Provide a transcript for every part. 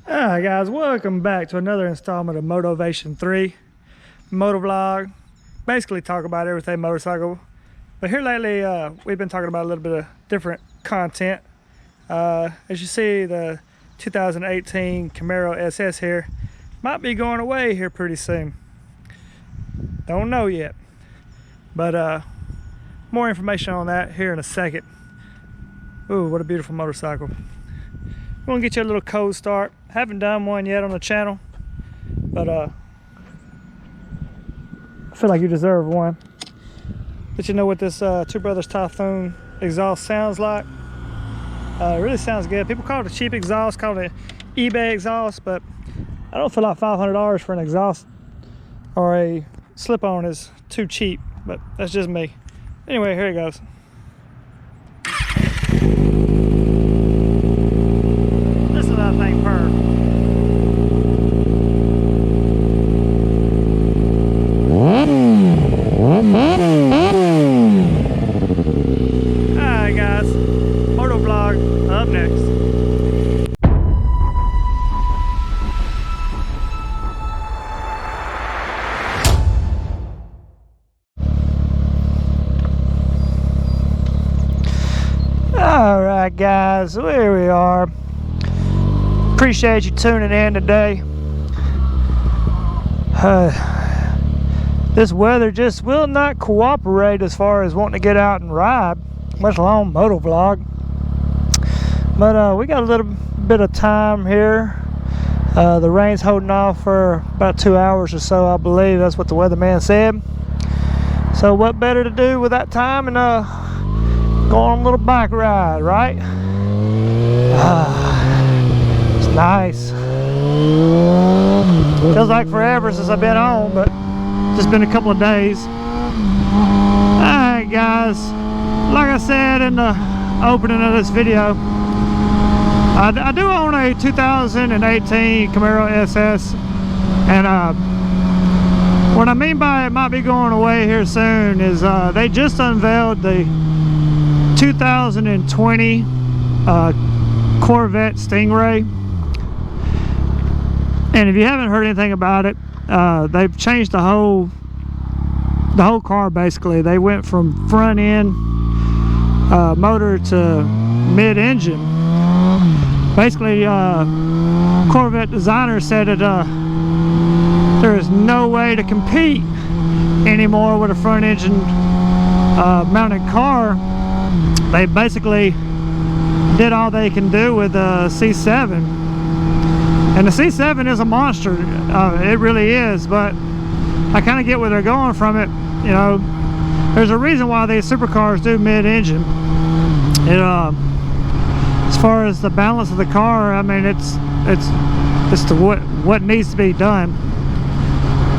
Alright guys, welcome back to another installment of Motivation 3 Motovlog. Basically talk about everything motorcycle. But here lately, we've been talking about a little bit of different content. As you see, the 2018 Camaro SS here might be going away here pretty soon. Don't know yet. But more information on that here in a second. Ooh, what a beautiful motorcycle. We're gonna get you a little cold start. Haven't done one yet on the channel, but I feel like you deserve one. Let you know what this Two Brothers Typhoon exhaust sounds like. It really sounds good. People call it a cheap exhaust, call it an eBay exhaust, but I don't feel like $500 for an exhaust or a slip-on is too cheap, but that's just me. Anyway, here it goes. Listen to that thing purr. Alright guys, Motovlog up next. Alright guys, so here we are. Appreciate you tuning in today. This weather just will not cooperate as far as wanting to get out and ride, much alone motovlog. But we got a little bit of time here. The rain's holding off for about 2 hours or so, I believe. That's what the weatherman said. So what better to do with that time and go on a little bike ride, right? It's nice. Feels like forever since I've been on, but just been a couple of days. Alright guys, like I said in the opening of this video, I do own a 2018 Camaro SS, and what I mean by it might be going away here soon is they just unveiled the 2020 Corvette Stingray, and if you haven't heard anything about it, they've changed the whole car. Basically, they went from front end motor to mid-engine. Basically, Corvette designer said that there is no way to compete anymore with a front engine mounted car. They basically did all they can do with the C7, and the C7 is a monster. It really is, but I kind of get where they're going from it. You know, there's a reason why these supercars do mid-engine. As far as the balance of the car, I mean, it's what needs to be done.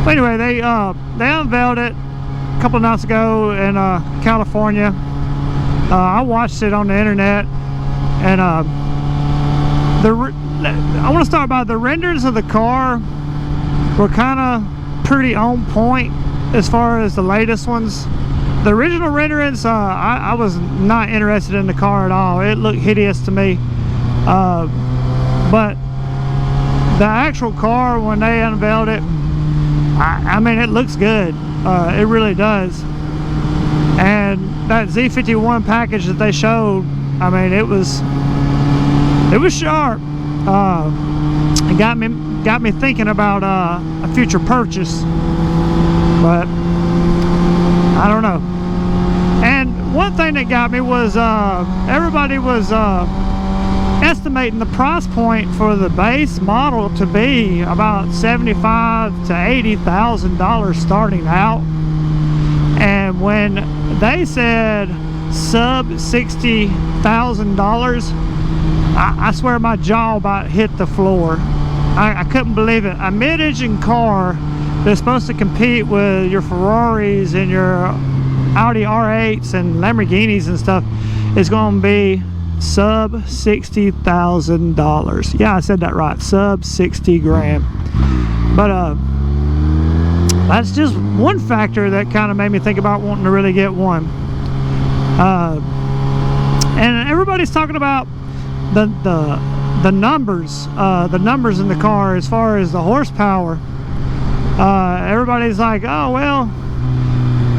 But anyway, they unveiled it a couple of nights ago in California. I watched it on the internet, and I want to start by the renderings of the car were kind of pretty on point as far as the latest ones. The original renderings, I was not interested in the car at all. It looked hideous to me. But the actual car, when they unveiled it, I mean, it looks good. It really does. And that Z51 package that they showed, I mean, it was sharp. It got me thinking about a future purchase, but I don't know. And one thing that got me was everybody was estimating the price point for the base model to be about $75,000 to $80,000 starting out, and when they said sub $60,000, I swear my jaw about hit the floor. I couldn't believe it. A mid-engine car that's supposed to compete with your Ferraris and your Audi R8s and Lamborghinis and stuff is going to be sub $60,000. Yeah, I said that right. Sub 60 grand. But that's just one factor that kind of made me think about wanting to really get one. And everybody's talking about the the numbers in the car as far as the horsepower. Everybody's like, oh well,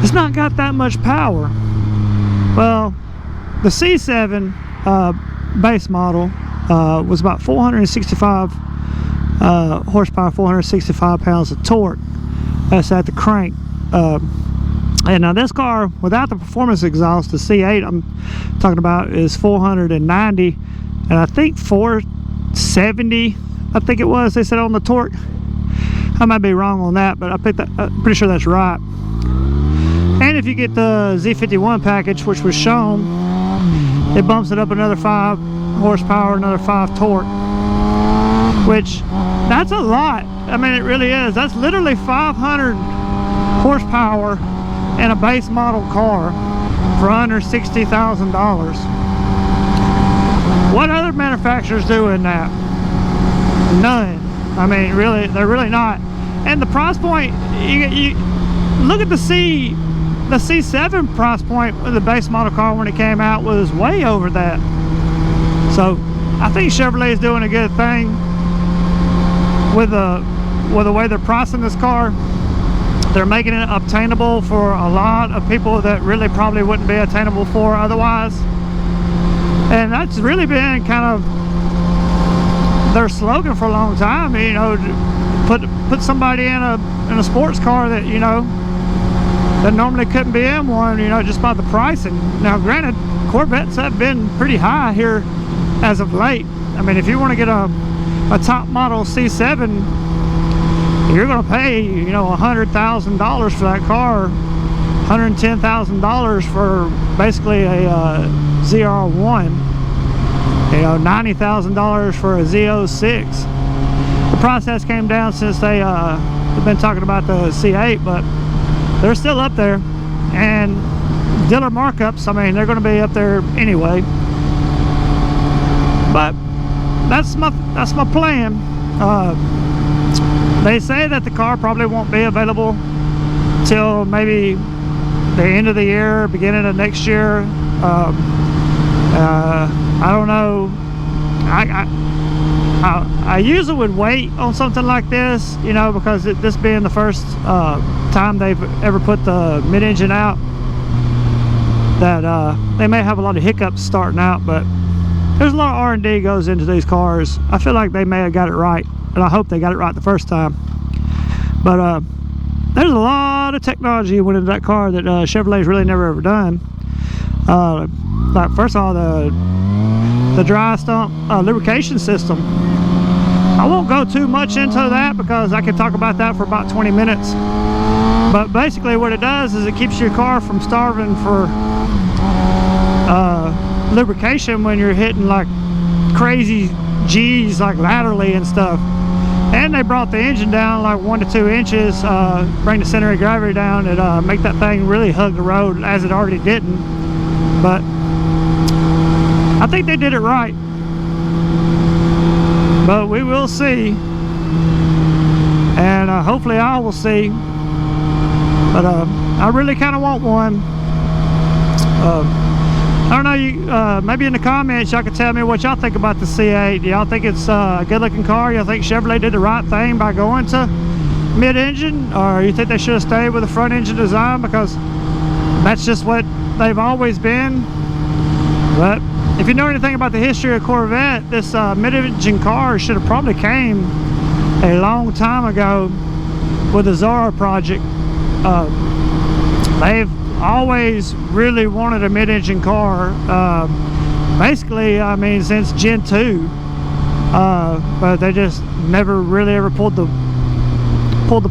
it's not got that much power. Well, the C7 base model was about 465 horsepower, 465 pounds of torque. That's at the crank. And now this car, without the performance exhaust, the C8 I'm talking about, is 490, and I think 470, I think it was, they said on the torque. I might be wrong on that, but I'm pretty sure that's right. And if you get the Z51 package, which was shown, it bumps it up another 5 horsepower, another 5 torque, which, that's a lot. I mean, it really is. That's literally 500 horsepower in a base model car for under $60,000. What other manufacturers doing that? None. I mean, really, they're really not. And the price point, you look at the C7 price point with the base model car when it came out was way over that. So I think Chevrolet is doing a good thing with the way they're pricing this car. They're making it obtainable for a lot of people that really probably wouldn't be attainable for otherwise. And that's really been kind of their slogan for a long time. You know, put somebody in a sports car that, you know, that normally couldn't be in one, you know, just by the pricing. Now granted, Corvettes have been pretty high here as of late. I mean, if you want to get a top model C7, you're going to pay, you know, $100,000 for that car, $110,000 for basically a ZR1, you know, $90,000 for a Z06. The price has came down since they've been talking about the C8, but they're still up there. And dealer markups, I mean, they're going to be up there anyway. But that's my plan. They say that the car probably won't be available till maybe the end of the year, beginning of next year. I don't know. I usually would wait on something like this, you know, because this being the first time they've ever put the mid-engine out, that they may have a lot of hiccups starting out, but there's a lot of R&D goes into these cars. I feel like they may have got it right, and I hope they got it right the first time. But there's a lot of technology went into that car that Chevrolet's really never ever done. Like, first of all, the dry stump lubrication system. I won't go too much into that because I could talk about that for about 20 minutes. But basically what it does is it keeps your car from starving for lubrication when you're hitting like crazy G's, like laterally and stuff. And they brought the engine down like 1 to 2 inches, bring the center of gravity down, and make that thing really hug the road, as it already didn't. But I think they did it right. But we will see, and hopefully I will see. But I really kind of want one. I don't know, you maybe in the comments y'all can tell me what y'all think about the C8. Do y'all think it's a good looking car? Y'all think Chevrolet did the right thing by going to mid-engine, or you think they should have stayed with the front engine design because that's just what they've always been? But if you know anything about the history of Corvette, this mid-engine car should have probably came a long time ago with the Zora project. They've always really wanted a mid-engine car, basically, I mean, since Gen 2, but they just never really ever pulled the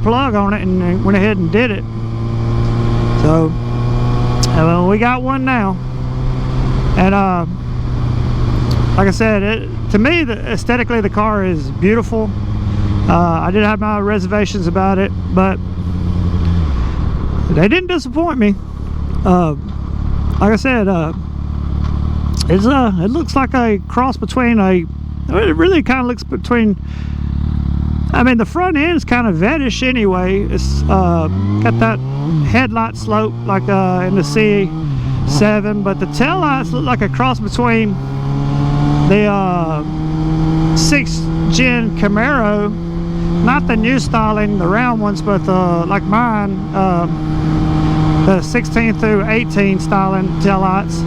plug on it and went ahead and did it. So well, we got one now, and like I said, to me, aesthetically the car is beautiful. I did have my reservations about it, but they didn't disappoint me. Like I said, it looks like a cross between it really kind of looks between, I mean, the front end is kind of Vettish anyway. It's got that headlight slope like in the C7, but the tail lights look like a cross between the 6th gen Camaro, not the new styling, the round ones, but like mine, the 16 through 18 styling taillights,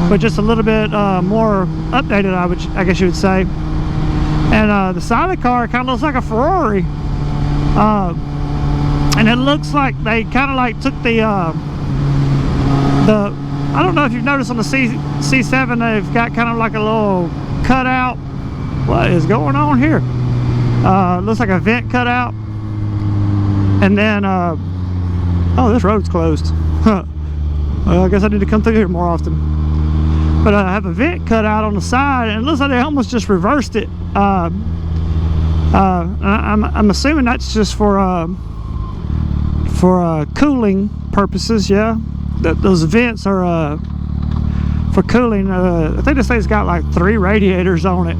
but just a little bit more updated, I guess you would say. And the side of the car kind of looks like a Ferrari, and it looks like they kind of like took the I don't know if you've noticed on the C7 they've got kind of like a little cutout. What is going on here? Looks like a vent cutout, and then oh, this road's closed. Well, I guess I need to come through here more often. But I have a vent cut out on the side, and it looks like they almost just reversed it. I'm assuming that's just for cooling purposes. Yeah, those vents are for cooling. I think this thing's got like 3 radiators on it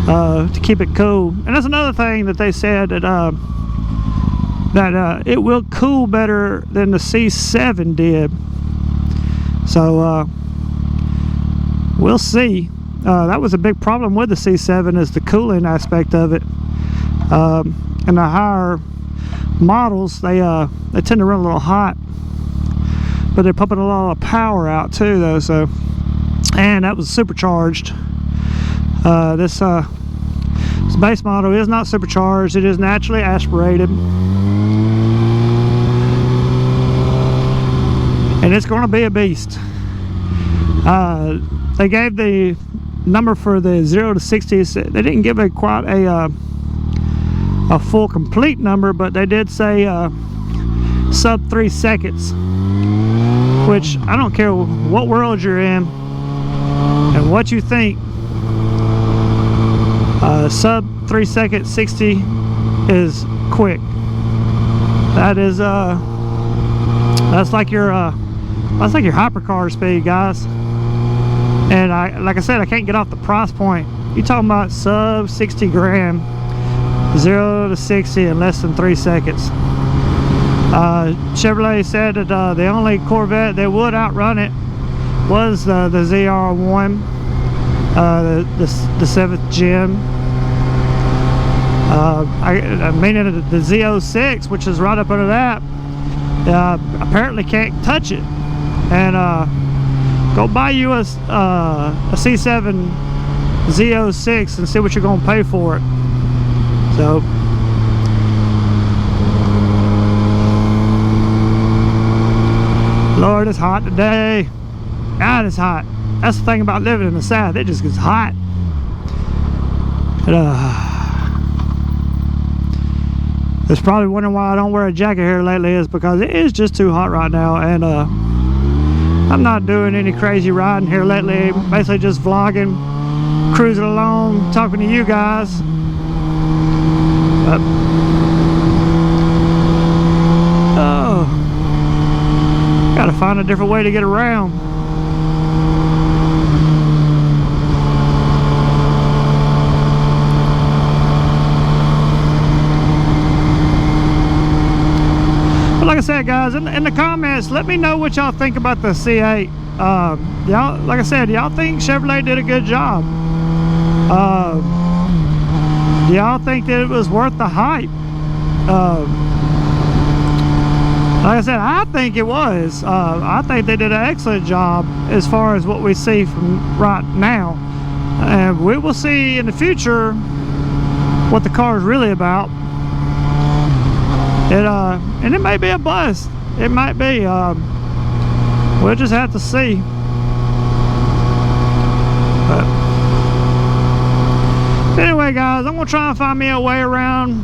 to keep it cool. And that's another thing that they said, that it will cool better than the C7 did. So we'll see. That was a big problem with the C7, is the cooling aspect of it. And the higher models, they tend to run a little hot, but they're pumping a lot of power out too, though. So, and that was supercharged. This base model is not supercharged; it is naturally aspirated, and it's going to be a beast. They gave the number for the 0 to 60. They didn't give quite a full complete number, but they did say sub 3 seconds, which I don't care what world you're in and what you think, sub 3 seconds 60 is quick. That is that's like your hypercar speed, guys. And like I said, I can't get off the price point. You're talking about sub 60 grand, 0 to 60 in less than 3 seconds. Chevrolet said that the only Corvette that would outrun it was the ZR1, the 7th gen. I mean, the Z06, which is right up under that, apparently can't touch it. And go buy you a C7 Z06 and see what you're going to pay for it. So, Lord, it's hot today. God, it's hot. That's the thing about living in the South. It just gets hot. It's probably wondering why I don't wear a jacket here lately, is because it is just too hot right now. And I'm not doing any crazy riding here lately. Basically just vlogging, cruising along, talking to you guys. Gotta find a different way to get around. But like I said, guys, in the comments, let me know what y'all think about the C8. Y'all, like I said, y'all think Chevrolet did a good job? Do y'all think that it was worth the hype? Like I said, I think it was. I think they did an excellent job as far as what we see from right now. And we will see in the future what the car is really about. And it may be a bust. It might be. We'll just have to see. But anyway, guys, I'm gonna try and find me a way around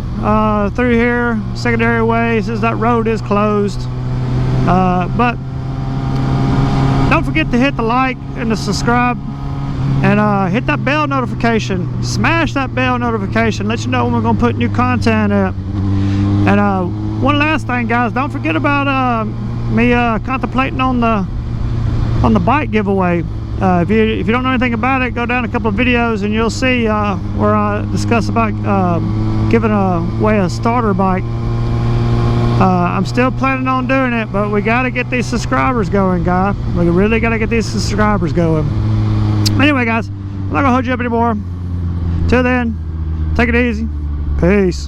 through here, secondary way, since that road is closed. But don't forget to hit the like and the subscribe, and hit that bell notification. Smash that bell notification. Let you know when we're gonna put new content up. And one last thing, guys, don't forget about me contemplating on the bike giveaway. If you don't know anything about it, go down a couple of videos and you'll see where I discuss about giving away a starter bike. I'm still planning on doing it, but we got to get these subscribers going, guys. We really got to get these subscribers going. Anyway, guys, I'm not gonna hold you up anymore. Till then, take it easy. Peace.